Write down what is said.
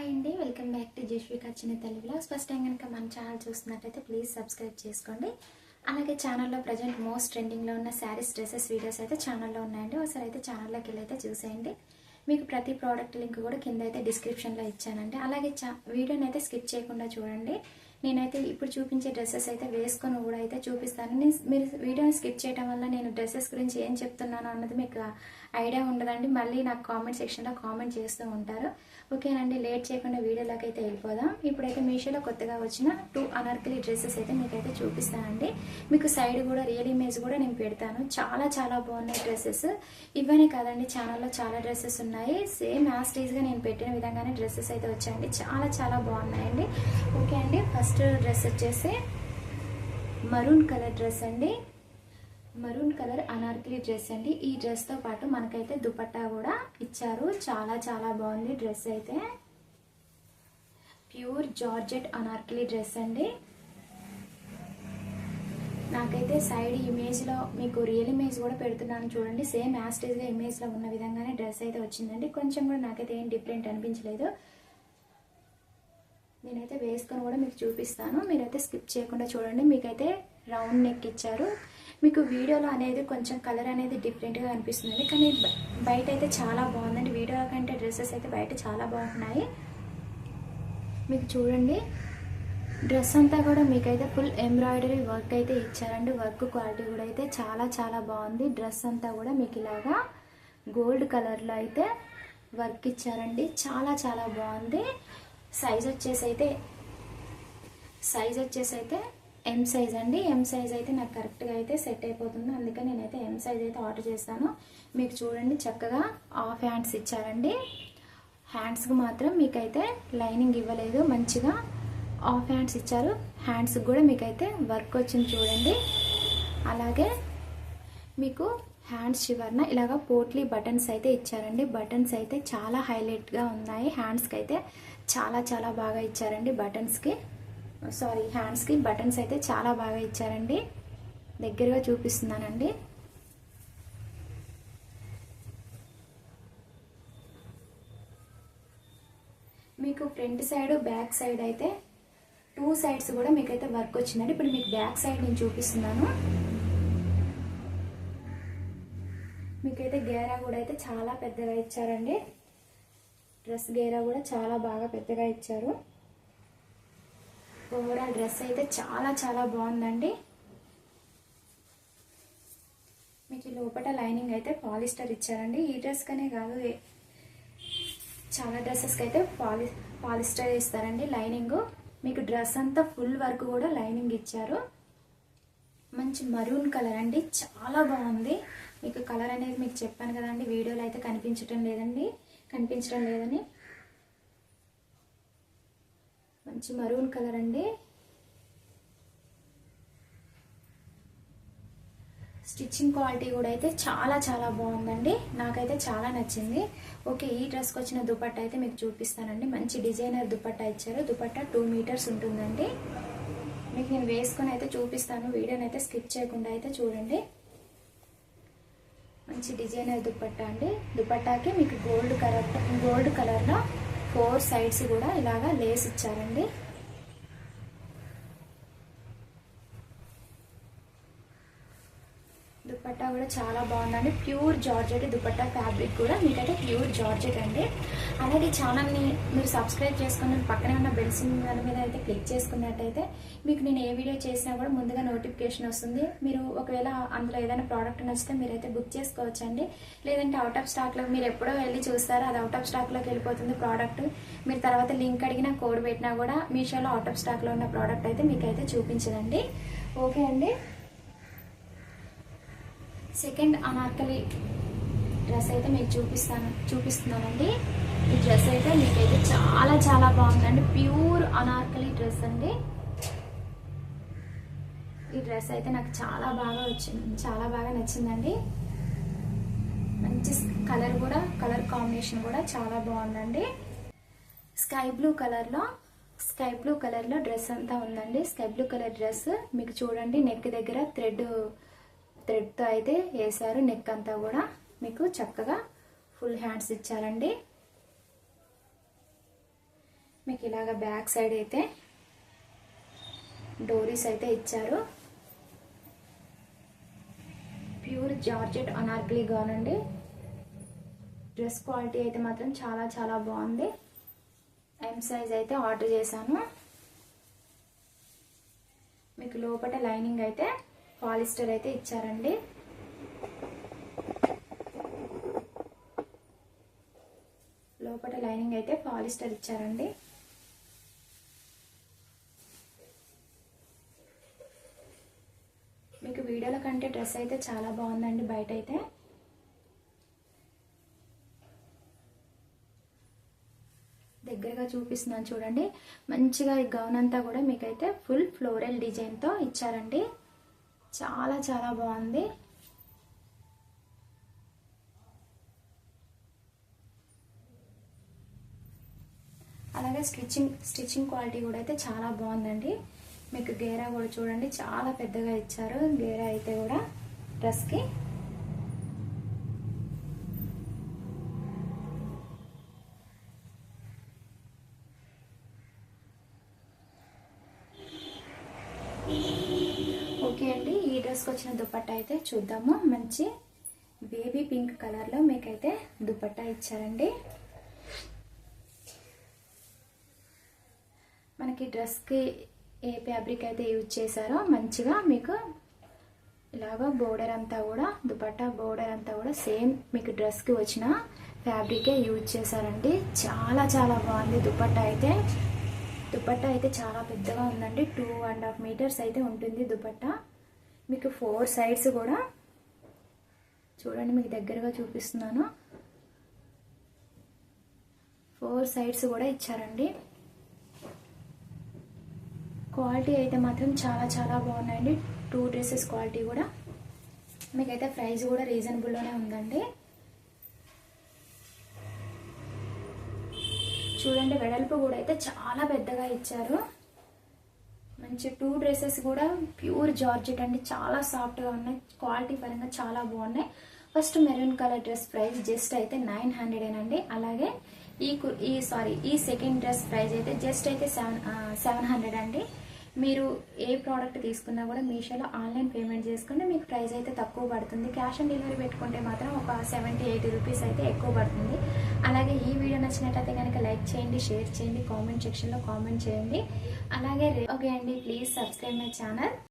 Hi అండి, welcome back to జస్వికా చిన్న Telugu vlogs. First time కనుక మన ఛానల్ చూస్తున్నట్టయితే ప్లీజ్ సబ్స్క్రైబ్ చేసుకోండి. అలాగే ఛానల్లో ప్రజెంట్ మోస్ట్ ట్రెండింగ్లో ఉన్న శారీస్, డ్రెస్సెస్ వీడియోస్ అయితే ఛానల్లో ఉన్నాయండి. ఒకసారి అయితే ఛానల్లోకి వెళ్ళి అయితే చూసేయండి. మీకు ప్రతి ప్రోడక్ట్ లింక్ కూడా కింద అయితే డిస్క్రిప్షన్లో ఇచ్చానండి. అలాగే వీడియోని అయితే స్కిప్ చేయకుండా చూడండి. నేనైతే ఇప్పుడు చూపించే డ్రెస్సెస్ అయితే వేసుకొని కూడా అయితే చూపిస్తాను. మీరు వీడియోని స్కిప్ చేయడం వల్ల నేను డ్రెస్సెస్ గురించి ఏం చెప్తున్నాను అన్నది మీకు ఐడియా ఉండదండి. మళ్ళీ నాకు కామెంట్ సెక్షన్లో కామెంట్ చేస్తూ ఉంటారు. ఓకేనండి, లేట్ చేయకుండా వీడియోలోకి అయితే వెళ్ళిపోదాం. ఇప్పుడైతే మీషోలో కొత్తగా వచ్చిన 2 అనార్కలి డ్రెస్సెస్ అయితే మీకైతే చూపిస్తానండి. మీకు సైడ్ కూడా రియల్ ఇమేజ్ కూడా నేను పెడతాను. చాలా చాలా బాగున్నాయి డ్రెస్సెస్. ఇవన్నీ కాదండి, ఛానల్లో చాలా డ్రెస్సెస్ ఉన్నాయి. సేమ్ యాస్టీజ్గా నేను పెట్టిన విధంగానే డ్రెస్సెస్ అయితే వచ్చాయండి. చాలా చాలా బాగున్నాయండి. ఓకే అండి, ఫస్ట్ డ్రెస్ వచ్చేసి మరూన్ కలర్ డ్రెస్ అండి. మరూన్ కలర్ అనార్కలి డ్రెస్ అండి. ఈ డ్రెస్తో పాటు మనకైతే దుపట్టా కూడా ఇచ్చారు. చాలా చాలా బాగుంది డ్రెస్ అయితే. ప్యూర్ జార్జెట్ అనార్కలి డ్రెస్ అండి. నాకైతే సైడ్ ఇమేజ్లో మీకు రియల్ ఇమేజ్ కూడా పెడుతున్నాను చూడండి. సేమ్ యాస్టేజ్గా ఇమేజ్లో ఉన్న విధంగానే డ్రెస్ అయితే వచ్చిందండి. కొంచెం కూడా నాకైతే ఏం డిఫరెంట్ అనిపించలేదు. నేనైతే వేసుకొని కూడా మీకు చూపిస్తాను. మీరైతే స్కిప్ చేయకుండా చూడండి. మీకైతే రౌండ్ నెక్ ఇచ్చారు. మీకు వీడియోలో అనేది కొంచెం కలర్ అనేది డిఫరెంట్గా అనిపిస్తుంది, కానీ బయట అయితే చాలా బాగుందండి. వీడియో కంటే డ్రెస్సెస్ అయితే బయట చాలా బాగున్నాయి. మీకు చూడండి, డ్రెస్ అంతా కూడా మీకైతే ఫుల్ ఎంబ్రాయిడరీ వర్క్ అయితే ఇచ్చారండి. వర్క్ క్వాలిటీ కూడా అయితే చాలా చాలా బాగుంది. డ్రెస్ అంతా కూడా మీకు ఇలాగా గోల్డ్ కలర్లో అయితే వర్క్ ఇచ్చారండి. చాలా చాలా బాగుంది. సైజ్ వచ్చేసి అయితే ఎం సైజ్ అండి. ఎం సైజ్ అయితే నాకు కరెక్ట్గా అయితే సెట్ అయిపోతుంది. అందుకని నేనైతే ఎం సైజ్ అయితే ఆర్డర్ చేస్తాను. మీకు చూడండి, చక్కగా హాఫ్ హ్యాండ్స్ ఇచ్చారండి. హ్యాండ్స్కి మాత్రం మీకైతే లైనింగ్ ఇవ్వలేదు, మంచిగా హాఫ్ హ్యాండ్స్ ఇచ్చారు. హ్యాండ్స్కి కూడా మీకైతే వర్క్ వచ్చింది చూడండి. అలాగే మీకు హ్యాండ్స్ చివరన ఇలాగ పోట్లీ బటన్స్ అయితే ఇచ్చారండి. బటన్స్ అయితే చాలా హైలైట్గా ఉన్నాయి. హ్యాండ్స్కి అయితే చాలా చాలా బాగా ఇచ్చారండి. హ్యాండ్స్కి బటన్స్ అయితే చాలా బాగా ఇచ్చారండి. దగ్గరగా చూపిస్తున్నానండి. మీకు ఫ్రంట్ సైడ్ బ్యాక్ సైడ్ అయితే 2 సైడ్స్ కూడా మీకైతే వర్క్ వచ్చిందండి. ఇప్పుడు మీకు బ్యాక్ సైడ్ నేను చూపిస్తున్నాను. మీకైతే గేరా కూడా అయితే చాలా పెద్దగా ఇచ్చారండి. డ్రెస్ గేరా కూడా చాలా బాగా పెద్దగా ఇచ్చారు. ఓవరాల్ డ్రెస్ అయితే చాలా చాలా బాగుందండి. మీకు లోపల లైనింగ్ అయితే పాలిస్టర్ ఇచ్చారండి. ఈ డ్రెస్కనే కాదు, చాలా డ్రెస్సెస్కి అయితే పాలిస్టర్ ఇస్తారండి లైనింగ్. మీకు డ్రెస్ అంతా ఫుల్ వర్క్ కూడా లైనింగ్ ఇచ్చారు. మంచి మరూన్ కలర్ అండి, చాలా బాగుంది. మీకు కలర్ అనేది మీకు చెప్పాను కదండి, వీడియోలో అయితే కనిపించడం లేదని. మంచి మరూన్ కలర్ అండి. స్టిచ్చింగ్ క్వాలిటీ కూడా అయితే చాలా చాలా బాగుందండి. నాకైతే చాలా నచ్చింది. ఓకే, ఈ డ్రెస్కి వచ్చిన దుపట్టా అయితే మీకు చూపిస్తానండి. మంచి డిజైనర్ దుపట్టా ఇచ్చారు. దుపట్టా 2 మీటర్స్ ఉంటుందండి. మీకు నేను వేసుకొని అయితే చూపిస్తాను. వీడియోని అయితే స్కిప్ చేయకుండా అయితే చూడండి. మంచి డిజైనర్ దుపట్టా అండి. దుపట్టాకి మీకు గోల్డ్ కలర్లో 4 సైడ్స్ కూడా ఇలాగా లేస్ ఇచ్చారండి. దుపట్టా కూడా చాలా బాగుందండి. Pure georgette dupatta. ఫ్యాబ్రిక్ కూడా మీకైతే ప్యూర్ జార్జెట్ అండి. అలాగే ఛానల్ని మీరు సబ్స్క్రైబ్ చేసుకుని పక్కనే ఉన్న బెల్ సింబల్ మీద అయితే క్లిక్ చేసుకున్నట్టయితే మీకు నేను ఏ వీడియో చేసినా కూడా ముందుగా నోటిఫికేషన్ వస్తుంది. మీరు ఒకవేళ అందులో ఏదైనా ప్రోడక్ట్ నచ్చితే మీరైతే బుక్ చేసుకోవచ్చండి. లేదంటే అవుట్ ఆఫ్ స్టాక్లో మీరు ఎప్పుడో వెళ్ళి చూస్తారో అది అవుట్ ఆఫ్ స్టాక్లోకి వెళ్ళిపోతుంది ప్రోడక్ట్. మీరు తర్వాత లింక్ అడిగినా కోడ్ పెట్టినా కూడా మీషోలో అవుట్ ఆఫ్ స్టాక్లో ఉన్న ప్రోడక్ట్ అయితే మీకైతే చూపించదండి. ఓకే అండి, సెకండ్ అనార్కలి డ్రెస్ అయితే మీకు చూపిస్తున్నానండి. ఈ డ్రెస్ అయితే మీకైతే చాలా చాలా బాగుందండి. ప్యూర్ అనార్కలి డ్రెస్ అండి. ఈ డ్రెస్ అయితే నాకు చాలా బాగా నచ్చిందండి. మంచి కలర్ కాంబినేషన్ కూడా చాలా బాగుందండి. స్కై బ్లూ కలర్లో డ్రెస్ అంతా ఉందండి. స్కై బ్లూ కలర్ డ్రెస్ మీకు చూడండి, నెక్ దగ్గర థ్రెడ్తో అయితే వేసారు. నెక్ అంతా కూడా మీకు చక్కగా ఫుల్ హ్యాండ్స్ ఇచ్చారండి. మీకు ఇలాగ బ్యాక్ సైడ్ అయితే డోరీస్ అయితే ఇచ్చారు. ప్యూర్ జార్జెట్ అనార్కలి గౌన్ అండి. డ్రెస్ క్వాలిటీ అయితే మాత్రం చాలా చాలా బాగుంది. ఎం సైజ్ అయితే ఆర్డర్ చేశాను. మీకు లోపల లైనింగ్ అయితే పాలిస్టర్ అయితే ఇచ్చారండి. లోపల లైనింగ్ అయితే పాలిస్టర్ ఇచ్చారండి. మీకు వీడియోల కంటే డ్రెస్ అయితే చాలా బాగుందండి. బయట అయితే దగ్గరగా చూపిస్తున్నాను చూడండి. మంచిగా ఈ గౌన్ అంతా కూడా మీకైతే ఫుల్ ఫ్లోరల్ డిజైన్తో ఇచ్చారండి. చాలా చాలా బాగుంది. అలాగే స్టిచ్చింగ్ క్వాలిటీ కూడా అయితే చాలా బాగుందండి. మీకు గేరా కూడా చూడండి చాలా పెద్దగా ఇచ్చారు. గేరా అయితే కూడా డ్రెస్కి ఓకే అండి. ఈ డ్రెస్కి వచ్చిన దుపట్టా అయితే చూద్దాము. మంచి బేబీ పింక్ కలర్లో మీకైతే దుపట్టా ఇచ్చారండి. మనకి డ్రెస్కి ఏ ఫ్యాబ్రిక్ అయితే యూజ్ చేశారో మంచిగా మీకు ఇలాగా బోర్డర్ అంతా కూడా దుపట్టా బోర్డర్ అంతా కూడా సేమ్ మీకు డ్రెస్కి వచ్చిన ఫ్యాబ్రికే యూజ్ చేశారండి. చాలా చాలా బాగుంది. దుపట్టా అయితే చాలా పెద్దగా ఉందండి. 2.5 మీటర్స్ అయితే ఉంటుంది దుపట్టా. మీకు 4 సైడ్స్ కూడా చూడండి, మీకు దగ్గరగా చూపిస్తున్నాను. 4 సైడ్స్ కూడా ఇచ్చారండి. క్వాలిటీ అయితే మాత్రం చాలా చాలా బాగున్నాయండి. 2 డ్రెస్సెస్ క్వాలిటీ కూడా మీకైతే ప్రైస్ కూడా రీజనబుల్లోనే ఉందండి. చూడండి, వెడల్పు కూడా అయితే చాలా పెద్దగా ఇచ్చారు. మంచి 2 డ్రెస్సెస్ కూడా ప్యూర్ జార్జెట్ అండి. చాలా సాఫ్ట్గా ఉన్నాయి. క్వాలిటీ పరంగా చాలా బాగున్నాయి. First maroon colour dress price just అయితే 900 అండి. అలాగే ఈ సెకండ్ డ్రెస్ ప్రైస్ అయితే జస్ట్ అయితే 700 అండి. మీరు ఏ ప్రోడక్ట్ తీసుకున్నా కూడా మీషోలో ఆన్లైన్ పేమెంట్ చేసుకుంటే మీకు ప్రైస్ అయితే తక్కువ పడుతుంది. క్యాష్ ఆన్ డెలివరీ పెట్టుకుంటే మాత్రం ఒక 70-80 రూపీస్ అయితే ఎక్కువ పడుతుంది. అలాగే ఈ వీడియో నచ్చినట్లయితే కనుక లైక్ చేయండి, షేర్ చేయండి, కామెంట్ సెక్షన్లో కామెంట్ చేయండి. అలాగే ఓకే అండి, ప్లీజ్ సబ్స్క్రైబ్ మై ఛానల్.